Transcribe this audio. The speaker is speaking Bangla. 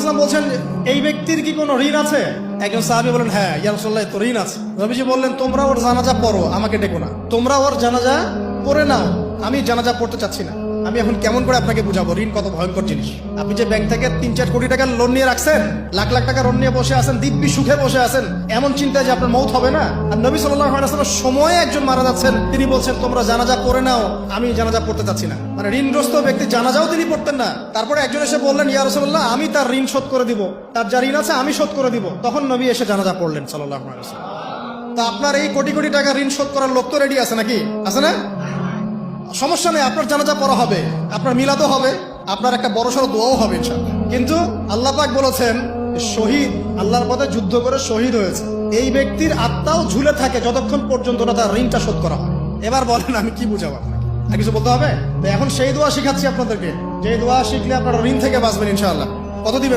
সাল্লাল্লাহু বলছেন এই ব্যক্তির কি কোনো ঋণ আছে? একজন সাহাবী বলেন হ্যাঁ ইয়া রাসূলুল্লাহ তো ঋণ আছে। নবীজি বললেন তোমরা ওর জানাজা পড়ো, আমাকে ডেকো না, তোমরা ওর জানাজা পড়ে নাও, আমি জানাজা পড়তে চাচ্ছি না। আমি এখন কেমন করে আপনাকে বুঝাবো ঋণ কত ভয়ঙ্কর জিনিস। আপনি যে ব্যাংক থেকে ৩-৪ কোটি টাকার লোন নিয়ে রাখছেন, লাখ লাখ টাকা লোন নিয়ে বসে আছেন, দিব্যি সুখে বসে আছেন, এমন চিন্তায় যে আপনার মৌত হবে না। আর নবী সাল্লাল্লাহু আলাইহি ওয়াসাল্লাম সময়ে একজন মারা যাচ্ছেন, তিনি বলছেন তোমরা জানাজা পড়ে নাও, আমি জানাজা পড়তে চাচ্ছি না। মানে ঋণগ্রস্ত ব্যক্তি জানাজাও তিনি পড়তেন না। তারপরে একজন এসে বললেন ইয়া রাসূলুল্লাহ আমি তার ঋণ শোধ করে দিব, তার যা ঋণ আছে আমি শোধ করে দিব। তখন নবী এসে জানাজা পড়লেন সাল্লাল্লাহু আলাইহি ওয়াসাল্লাম। তা আপনার এই কোটি কোটি টাকা ঋণ শোধ করার লোক তো রেডি আছে নাকি? আছে না? সমস্যা নেই, আপনার জানাজা পড়া হবে, আপনার মিলাদও হবে, আপনার একটা বড়সড় দোয়াও হবে ইনশাআল্লাহ। কিন্তু আল্লাহ পাক বলেছেন শহীদ আল্লাহর পথে যুদ্ধ করে শহীদ হয়েছে, এই ব্যক্তির আত্মাও ঝুলে থাকে যতক্ষণ পর্যন্ত না তার ঋণটা শোধ করা হয়। এবার বলেন আমি কি বুঝাবো আপনাকে? আর কিছু বলতে হবে? এখন সেই দোয়া শিখাচ্ছি আপনাদেরকে, যে দোয়া শিখলে আপনারা ঋণ থেকে বাঁচবেন ইনশাআল্লাহ। কত দিবেন?